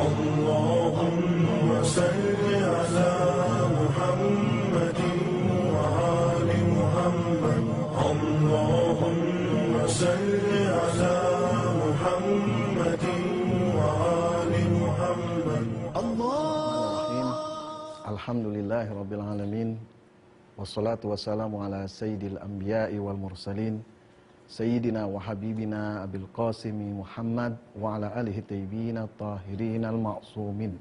اللهم صل على محمد وآل محمد اللهم صل على محمد وآل محمد Alhamdulillahirabbil alamin. Wassalatu wassalamu ala sayyidil anbiya'i wal mursalin Sayyidina wa habibina Abil Qasimi Muhammad wa ala alihi tayyibin at-tahirin al-ma'sumin.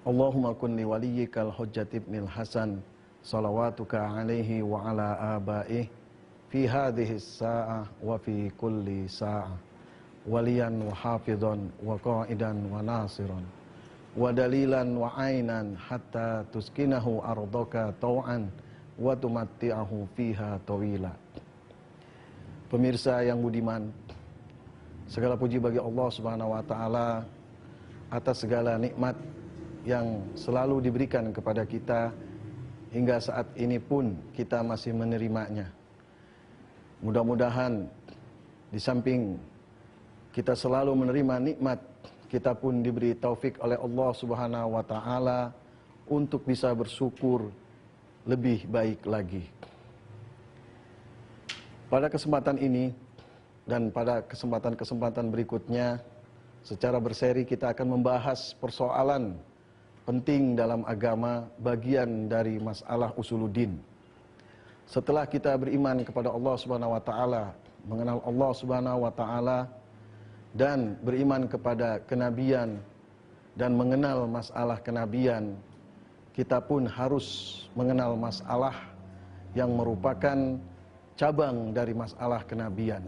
Allahumma kun li waliyyikal hujjat ibnil Hasan salawatuka alaihi wa ala abaihi fi hadhihi as-sa'ah wa fi kulli sa'ah waliyan wa hafidhan wa qa'idan wa nasiran wa dalilan wa ainan hatta tuskinahu ardaka tau'an wa tumatti'ahu fiha tawila. Pemirsa yang budiman, segala puji bagi Allah Subhanahu wa taala atas segala nikmat yang selalu diberikan kepada kita hingga saat ini pun kita masih menerimanya. Mudah-mudahan di samping kita selalu menerima nikmat, kita pun diberi taufik oleh Allah Subhanahu wa taala untuk bisa bersyukur lebih baik lagi. Pada kesempatan ini dan pada kesempatan-kesempatan berikutnya, secara berseri kita akan membahas persoalan penting dalam agama, bagian dari masalah usuluddin. Setelah kita beriman kepada Allah Subhanahu wa taala, mengenal Allah Subhanahu wa taala dan beriman kepada kenabian dan mengenal masalah kenabian, kita pun harus mengenal masalah yang merupakan cabang dari masalah kenabian.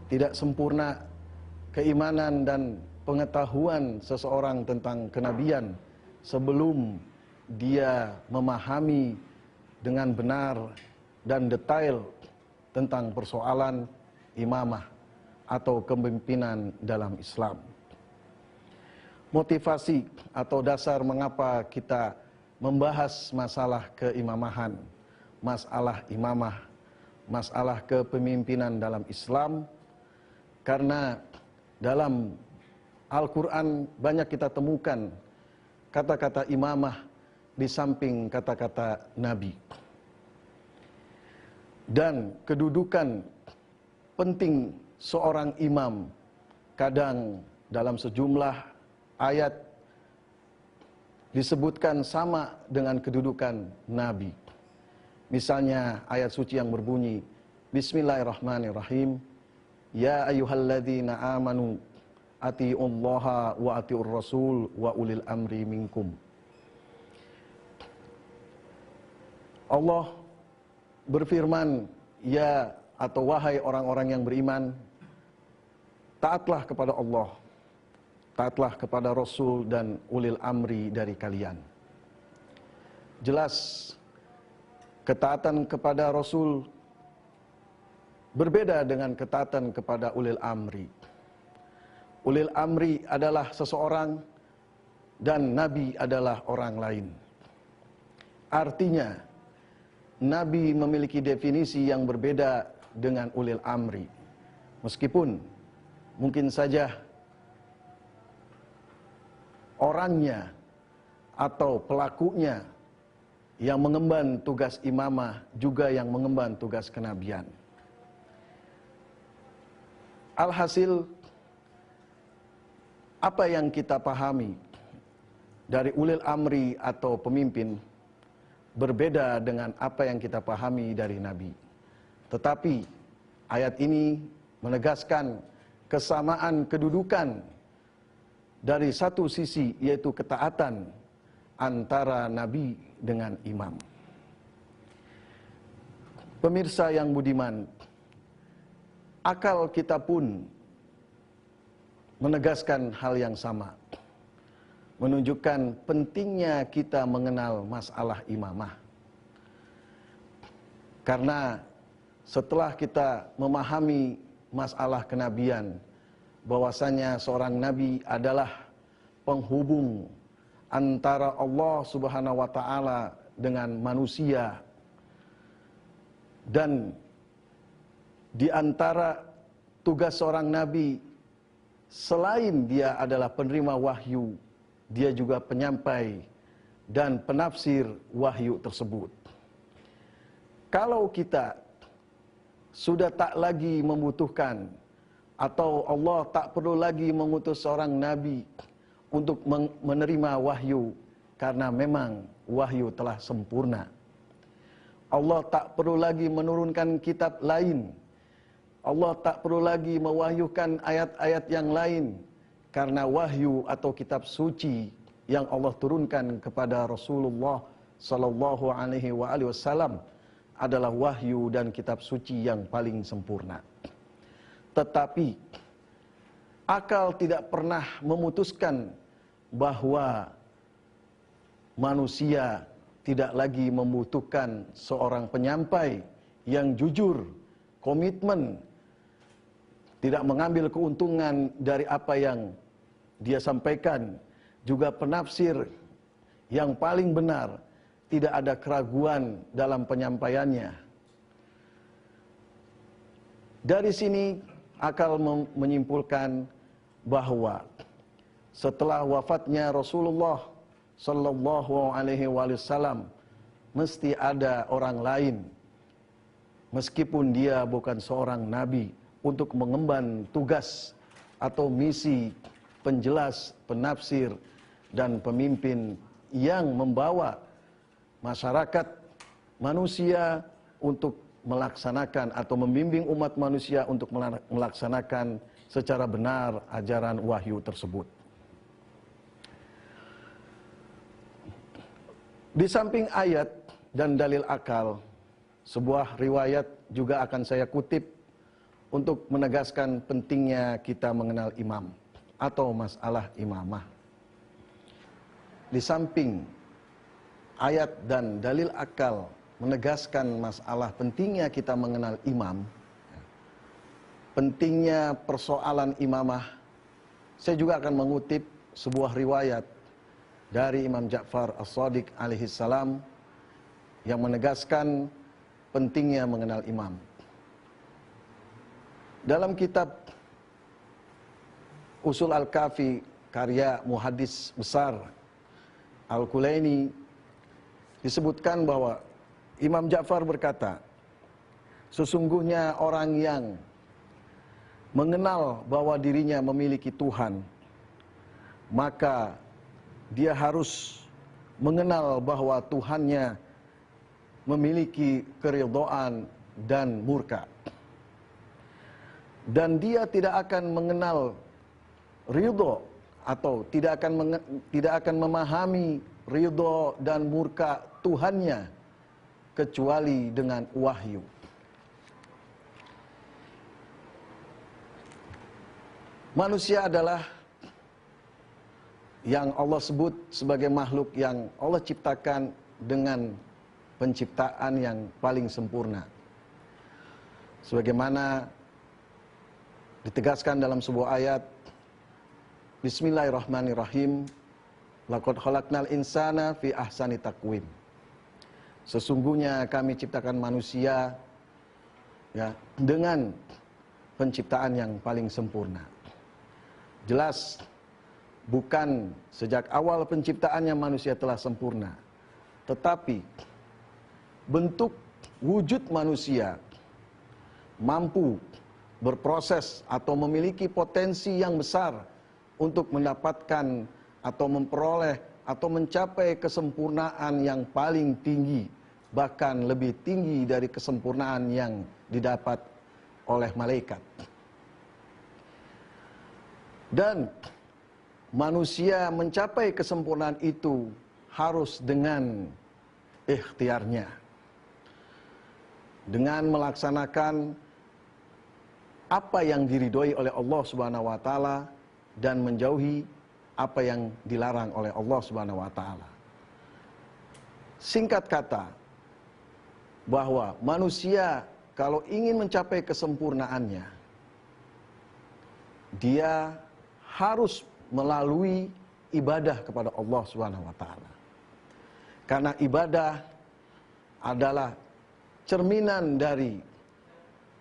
Tidak sempurna keimanan dan pengetahuan seseorang tentang kenabian sebelum dia memahami dengan benar dan detail tentang persoalan imamah atau kepemimpinan dalam Islam. Motivasi atau dasar mengapa kita membahas masalah keimamahan, masalah imamah, masalah kepemimpinan dalam Islam, karena dalam Al-Quran banyak kita temukan kata-kata imamah di samping kata-kata Nabi. Dan kedudukan penting seorang imam kadang dalam sejumlah ayat disebutkan sama dengan kedudukan Nabi. Misalnya ayat suci yang berbunyi, Bismillahirrahmanirrahim, Ya ayyuhalladzina amanu ati'ullaha wa ati'ur rasul wa ulil amri minkum. Allah berfirman, ya atau wahai orang-orang yang beriman, taatlah kepada Allah, taatlah kepada Rasul dan ulil amri dari kalian. Jelas, ketaatan kepada Rasul berbeda dengan ketaatan kepada ulil amri. Ulil amri adalah seseorang dan Nabi adalah orang lain. Artinya, Nabi memiliki definisi yang berbeda dengan ulil amri. Meskipun mungkin saja orangnya atau pelakunya yang mengemban tugas imamah juga yang mengemban tugas kenabian. Alhasil, apa yang kita pahami dari ulil amri atau pemimpin berbeda dengan apa yang kita pahami dari Nabi. Tetapi ayat ini menegaskan kesamaan kedudukan dari satu sisi, yaitu ketaatan antara Nabi dengan imam. Pemirsa yang budiman, akal kita pun menegaskan hal yang sama, menunjukkan pentingnya kita mengenal masalah imamah. Karena setelah kita memahami masalah kenabian, bahwasanya seorang nabi adalah penghubung antara Allah Subhanahu wa taala dengan manusia, dan di antara tugas seorang nabi selain dia adalah penerima wahyu, dia juga penyampai dan penafsir wahyu tersebut. Kalau kita sudah tak lagi membutuhkan, atau Allah tak perlu lagi mengutus seorang nabi untuk menerima wahyu, karena memang wahyu telah sempurna. Allah tak perlu lagi menurunkan kitab lain. Allah tak perlu lagi mewahyukan ayat-ayat yang lain, karena wahyu atau kitab suci yang Allah turunkan kepada Rasulullah sallallahu alaihi wasallam adalah wahyu dan kitab suci yang paling sempurna. Tetapi akal tidak pernah memutuskan bahwa manusia tidak lagi membutuhkan seorang penyampai yang jujur, komitmen, tidak mengambil keuntungan dari apa yang dia sampaikan, juga penafsir yang paling benar, tidak ada keraguan dalam penyampaiannya. Dari sini akal menyimpulkan bahwa setelah wafatnya Rasulullah sallallahu alaihi wasallam mesti ada orang lain, meskipun dia bukan seorang nabi, untuk mengemban tugas atau misi penjelas, penafsir, dan pemimpin yang membawa masyarakat manusia untuk melaksanakan atau membimbing umat manusia untuk melaksanakan secara benar ajaran wahyu tersebut. Di samping ayat dan dalil akal, sebuah riwayat juga akan saya kutip untuk menegaskan pentingnya kita mengenal imam atau masalah imamah. Di samping ayat dan dalil akal menegaskan masalah pentingnya kita mengenal imam, pentingnya persoalan imamah, saya juga akan mengutip sebuah riwayat dari Imam Ja'far As-Shadiq alaihi salam yang menegaskan pentingnya mengenal imam. Dalam kitab Usul Al-Kafi karya muhaddis besar Al-Kulaini disebutkan bahwa Imam Ja'far berkata, sesungguhnya orang yang mengenal bahwa dirinya memiliki Tuhan, maka dia harus mengenal bahwa Tuhannya memiliki keridhaan dan murka. Dan dia tidak akan mengenal ridho atau tidak akan memahami ridho dan murka Tuhannya kecuali dengan wahyu. Manusia adalah yang Allah sebut sebagai makhluk yang Allah ciptakan dengan penciptaan yang paling sempurna. Sebagaimana ditegaskan dalam sebuah ayat, Bismillahirrahmanirrahim, laqad khalaqnal insana fi ahsani taqwim. Sesungguhnya kami ciptakan manusia ya dengan penciptaan yang paling sempurna. Jelas bukan sejak awal penciptaannya manusia telah sempurna, tetapi bentuk wujud manusia mampu berproses atau memiliki potensi yang besar untuk mendapatkan atau memperoleh atau mencapai kesempurnaan yang paling tinggi, bahkan lebih tinggi dari kesempurnaan yang didapat oleh malaikat. Dan manusia mencapai kesempurnaan itu harus dengan ikhtiarnya, dengan melaksanakan apa yang diridhoi oleh Allah Subhanahu wa taala dan menjauhi apa yang dilarang oleh Allah Subhanahu wa taala. Singkat kata, bahwa manusia kalau ingin mencapai kesempurnaannya, dia harus melalui ibadah kepada Allah Subhanahu wa taala. Karena ibadah adalah cerminan dari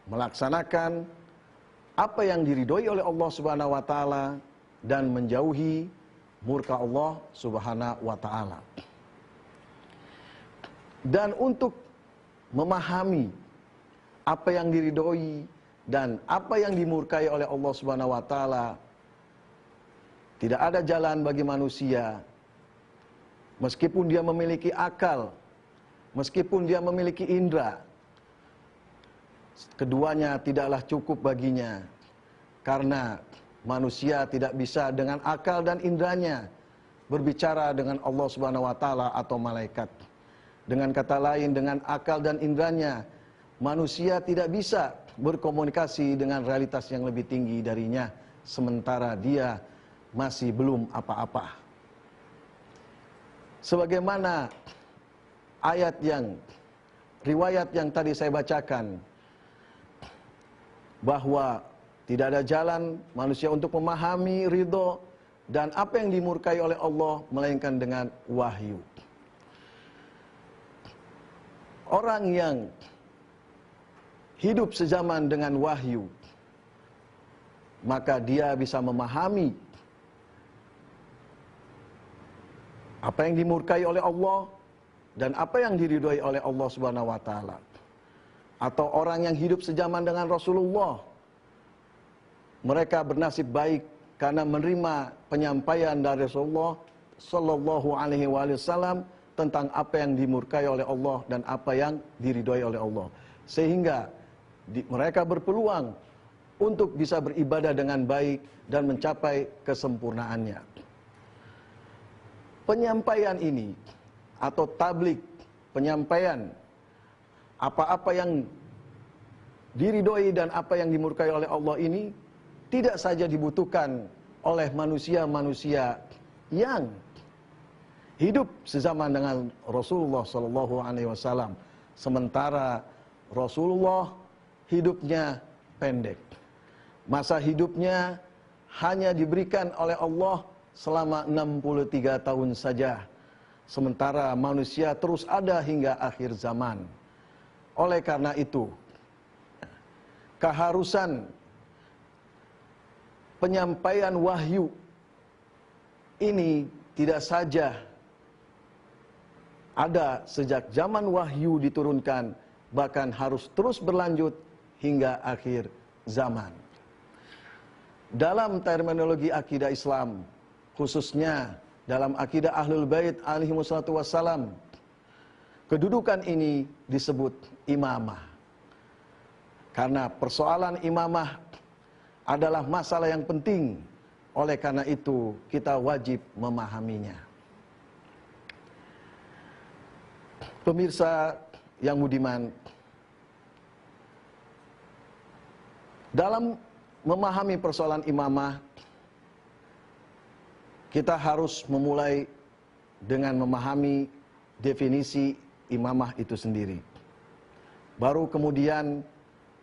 melaksanakan apa yang diridhoi oleh Allah Subhanahu wa taala dan menjauhi murka Allah Subhanahu wa taala. Dan untuk memahami apa yang diridhoi dan apa yang dimurkai oleh Allah Subhanahu wa taala, tidak ada jalan bagi manusia meskipun dia memiliki akal, meskipun dia memiliki indera, keduanya tidaklah cukup baginya, karena manusia tidak bisa dengan akal dan inderanya berbicara dengan Allah Subhanahu wa taala atau malaikat. Dengan kata lain, dengan akal dan inderanya, manusia tidak bisa berkomunikasi dengan realitas yang lebih tinggi darinya, sementara dia masih belum apa-apa. Sebagaimana riwayat yang tadi saya bacakan, bahwa tidak ada jalan manusia untuk memahami ridho dan apa yang dimurkai oleh Allah melainkan dengan wahyu. Orang yang hidup sezaman dengan wahyu, maka dia bisa memahami apa yang dimurkai oleh Allah dan apa yang diridhoi oleh Allah Subhanahu wa taala. Atau orang yang hidup sezaman dengan Rasulullah, mereka bernasib baik karena menerima penyampaian dari Rasulullah sallallahu alaihi wasallam tentang apa yang dimurkai oleh Allah dan apa yang diridhoi oleh Allah, sehingga mereka berpeluang untuk bisa beribadah dengan baik dan mencapai kesempurnaannya. Penyampaian ini atau tabligh, penyampaian apa-apa yang diridhoi dan apa yang dimurkai oleh Allah ini tidak saja dibutuhkan oleh manusia-manusia yang hidup sezaman dengan Rasulullah sallallahu alaihi wasallam, sementara Rasulullah hidupnya pendek. Masa hidupnya hanya diberikan oleh Allah selama 63 tahun saja, sementara manusia terus ada hingga akhir zaman. Oleh karena itu, keharusan penyampaian wahyu ini tidak saja ada sejak zaman wahyu diturunkan, bahkan harus terus berlanjut hingga akhir zaman. Dalam terminologi akidah Islam, khususnya dalam akidah Ahlul Bait alaihi wassalatu wassalam, kedudukan ini disebut imamah. Karena persoalan imamah adalah masalah yang penting, oleh karena itu kita wajib memahaminya. Pemirsa yang budiman, dalam memahami persoalan imamah, kita harus memulai dengan memahami definisi imamah itu sendiri. Baru kemudian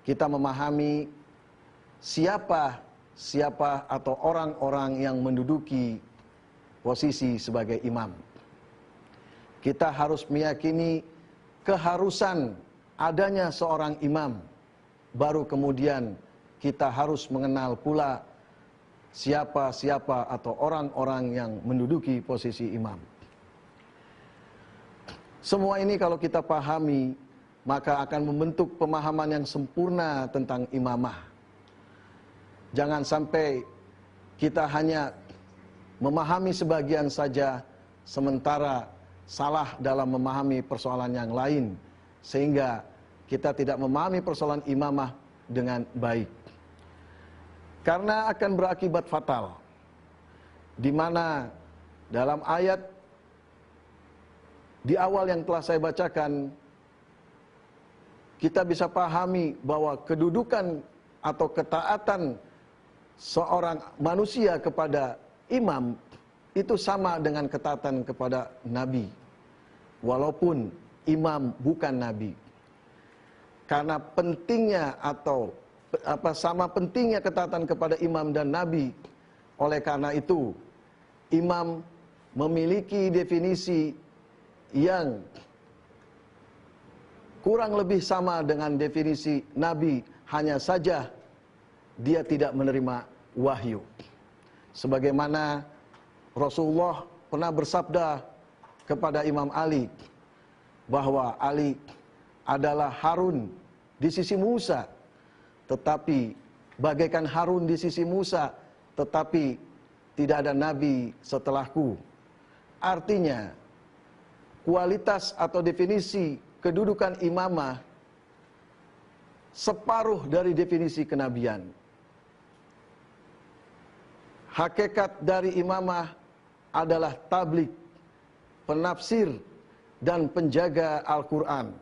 kita memahami siapa atau orang-orang yang menduduki posisi sebagai imam. Kita harus meyakini keharusan adanya seorang imam. Baru kemudian kita harus mengenal pula siapa atau orang-orang yang menduduki posisi imam. Semua ini kalau kita pahami, maka akan membentuk pemahaman yang sempurna tentang imamah. Jangan sampai kita hanya memahami sebagian saja, sementara salah dalam memahami persoalan yang lain, sehingga kita tidak memahami persoalan imamah dengan baik. Karena akan berakibat fatal, di mana dalam ayat di awal yang telah saya bacakan, kita bisa pahami bahwa kedudukan atau ketaatan seorang manusia kepada imam itu sama dengan ketaatan kepada nabi, walaupun imam bukan nabi. Karena pentingnya atau sama pentingnya ketaatan kepada imam dan nabi, oleh karena itu imam memiliki definisi yang kurang lebih sama dengan definisi nabi, hanya saja dia tidak menerima wahyu. Sebagaimana Rasulullah pernah bersabda kepada Imam Ali bahwa Ali adalah Harun di sisi Musa, tetapi bagaikan Harun di sisi Musa, tetapi tidak ada nabi setelahku. Artinya, kualitas atau definisi kedudukan imamah separuh dari definisi kenabian. Hakikat dari imamah adalah tabligh, penafsir, dan penjaga Al-Quran.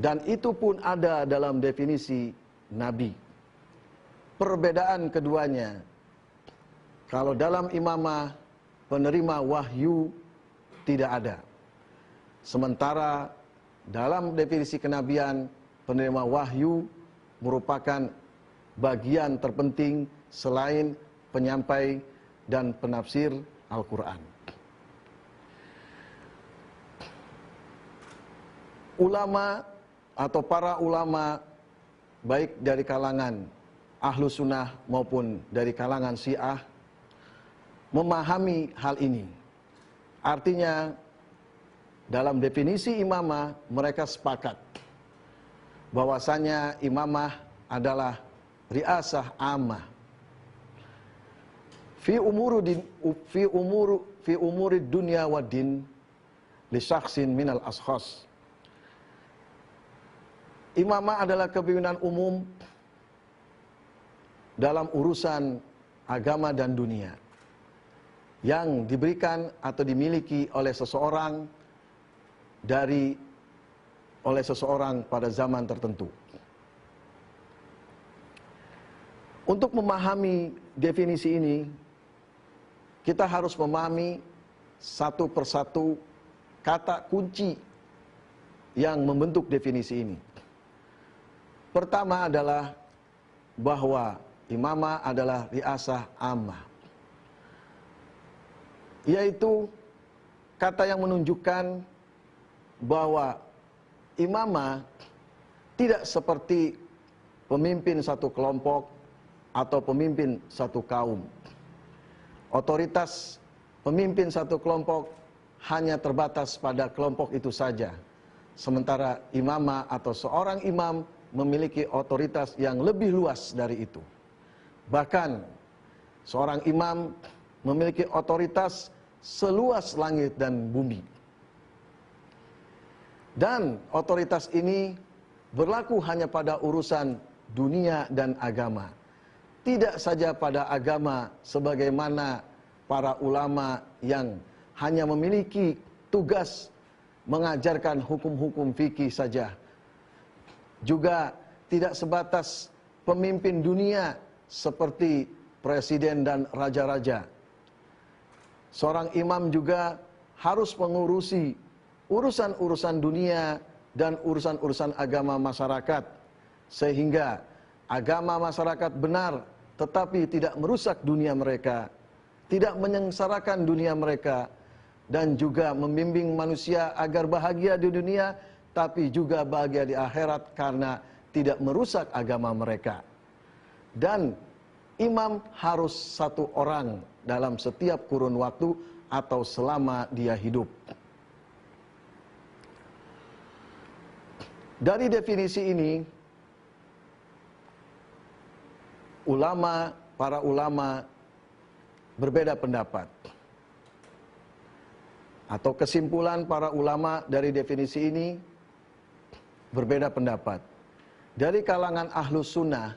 Dan itu pun ada dalam definisi Nabi. Perbedaan keduanya, kalau dalam imamah penerima wahyu tidak ada. Sementara dalam definisi kenabian, penerima wahyu merupakan bagian terpenting selain penyampai dan penafsir Al-Quran. Ulama atau para ulama baik dari kalangan Ahlus Sunnah maupun dari kalangan Syiah memahami hal ini. Artinya dalam definisi imamah mereka sepakat bahwasanya imamah adalah riasah ammah fi umurid dunya wa din li syakhsin minal ashkhas. Imamah adalah kepemimpinan umum dalam urusan agama dan dunia yang diberikan atau dimiliki oleh seseorang pada zaman tertentu. Untuk memahami definisi ini, kita harus memahami satu persatu kata kunci yang membentuk definisi ini. Pertama adalah bahwa imamah adalah riasah ammah, yaitu kata yang menunjukkan bahwa imamah tidak seperti pemimpin satu kelompok atau pemimpin satu kaum. Otoritas pemimpin satu kelompok hanya terbatas pada kelompok itu saja. Sementara imamah atau seorang imam memiliki otoritas yang lebih luas dari itu. Bahkan seorang imam memiliki otoritas seluas langit dan bumi. Dan otoritas ini berlaku hanya pada urusan dunia dan agama. Tidak saja pada agama sebagaimana para ulama yang hanya memiliki tugas mengajarkan hukum-hukum fikih saja. Juga tidak sebatas pemimpin dunia seperti presiden dan raja-raja. Seorang imam juga harus mengurusi urusan-urusan dunia dan urusan-urusan agama masyarakat, sehingga agama masyarakat benar tetapi tidak merusak dunia mereka, tidak menyengsarakan dunia mereka, dan juga membimbing manusia agar bahagia di dunia tapi juga bahagia di akhirat karena tidak merusak agama mereka. Dan imam harus satu orang dalam setiap kurun waktu atau selama dia hidup. Dari definisi ini, para ulama berbeda pendapat. Atau kesimpulan para ulama dari definisi ini berbeda pendapat. Dari kalangan Ahlus Sunnah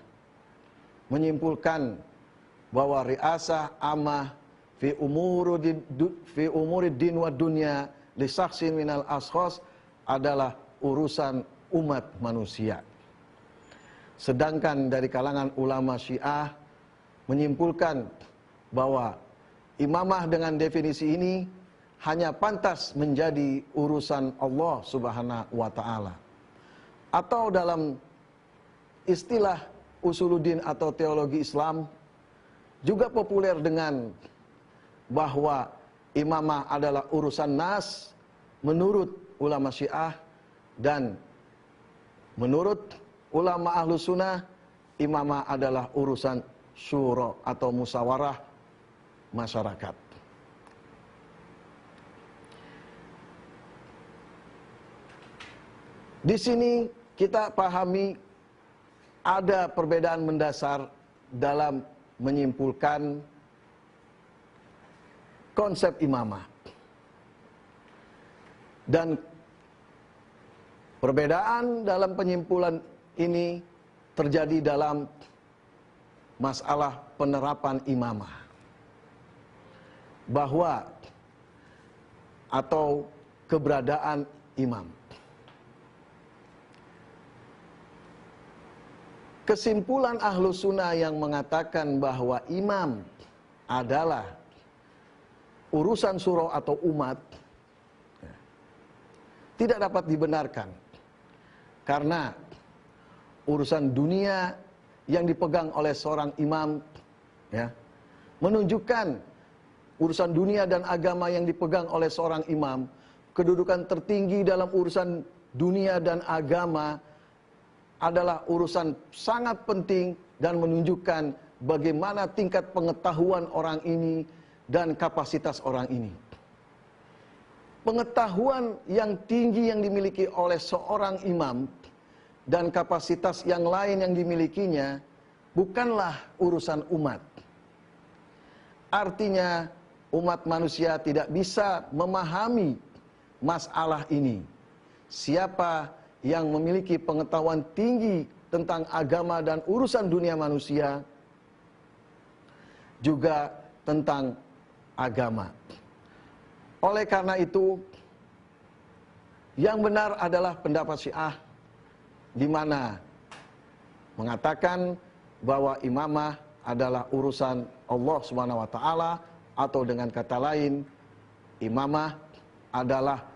menyimpulkan bahwa riasah ammah fi umurid din wa dunya li syakhsin minal ashkhas adalah urusan umat manusia. Sedangkan dari kalangan ulama Syiah menyimpulkan bahwa imamah dengan definisi ini hanya pantas menjadi urusan Allah Subhanahu wa taala. Atau dalam istilah usuluddin atau teologi Islam juga populer dengan bahwa imamah adalah urusan nas menurut ulama Syiah dan menurut ulama ahlu sunnah, imamah adalah urusan syuro atau musyawarah masyarakat. Di sini kita pahami ada perbedaan mendasar dalam menyimpulkan konsep imamah. Dan perbedaan dalam penyimpulan ini terjadi dalam masalah penerapan imamah. Bahwa atau keberadaan imam. Kesimpulan ahlu sunnah yang mengatakan bahwa imam adalah urusan suro atau umat tidak dapat dibenarkan. Karena urusan dunia yang dipegang oleh seorang imam menunjukkan urusan dunia dan agama yang dipegang oleh seorang imam, kedudukan tertinggi dalam urusan dunia dan agama adalah urusan sangat penting dan menunjukkan bagaimana tingkat pengetahuan orang ini dan kapasitas orang ini. Pengetahuan yang tinggi yang dimiliki oleh seorang imam dan kapasitas yang lain yang dimilikinya bukanlah urusan umat. Artinya umat manusia tidak bisa memahami masalah ini. Siapa yang memiliki pengetahuan tinggi tentang agama dan urusan dunia manusia, juga tentang agama. Oleh karena itu, yang benar adalah pendapat Syiah, di mana mengatakan bahwa imamah adalah urusan Allah Subhanahu wa taala, atau dengan kata lain, imamah adalah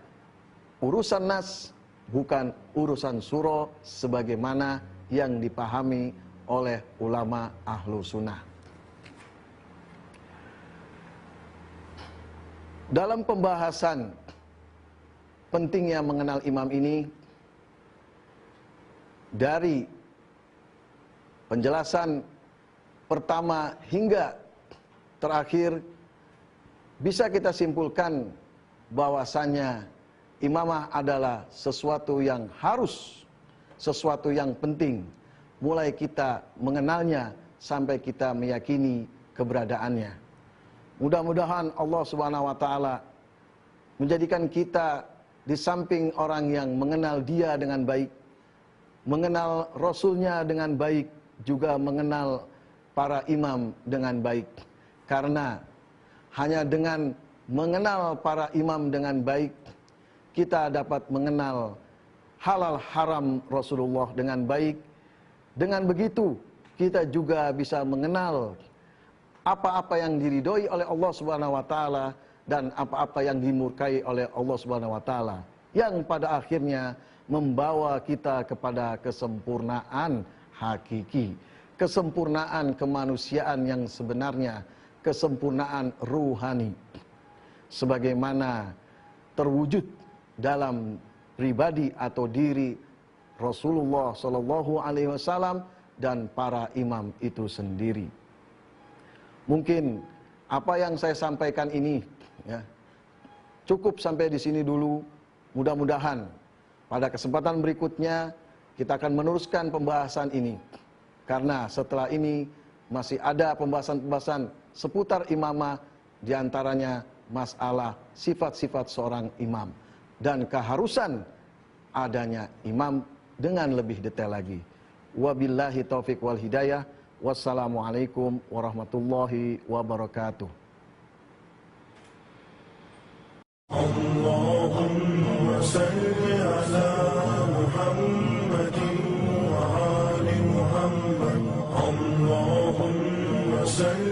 urusan nas, bukan urusan suro sebagaimana yang dipahami oleh ulama ahlu sunnah. Dalam pembahasan pentingnya mengenal imam ini, dari penjelasan pertama hingga terakhir, bisa kita simpulkan bahwasannya imamah adalah sesuatu yang harus, sesuatu yang penting. Mulai kita mengenalnya sampai kita meyakini keberadaannya. Mudah-mudahan Allah Subhanahu wa taala menjadikan kita di samping orang yang mengenal Dia dengan baik, mengenal Rasulnya dengan baik, juga mengenal para imam dengan baik. Karena hanya dengan mengenal para imam dengan baik, kita dapat mengenal halal haram Rasulullah dengan baik. Dengan begitu, kita juga bisa mengenal apa-apa yang diridhoi oleh Allah Subhanahu wa taala dan apa-apa yang dimurkai oleh Allah Subhanahu wa taala, yang pada akhirnya membawa kita kepada kesempurnaan hakiki, kesempurnaan kemanusiaan yang sebenarnya, kesempurnaan ruhani, sebagaimana terwujud dalam pribadi atau diri Rasulullah Shallallahu Alaihi Wasallam dan para imam itu sendiri. Mungkin apa yang saya sampaikan ini cukup sampai di sini dulu. Mudah-mudahan pada kesempatan berikutnya kita akan meneruskan pembahasan ini, karena setelah ini masih ada pembahasan-pembahasan seputar imamah, diantaranya masalah sifat-sifat seorang imam dan keharusan adanya imam dengan lebih detail lagi. Wabillahi taufik wal hidayah. Wassalamualaikum warahmatullahi wabarakatuh. Allahumma salli ala Muhammadin wa ali Muhammad. Allahumma salli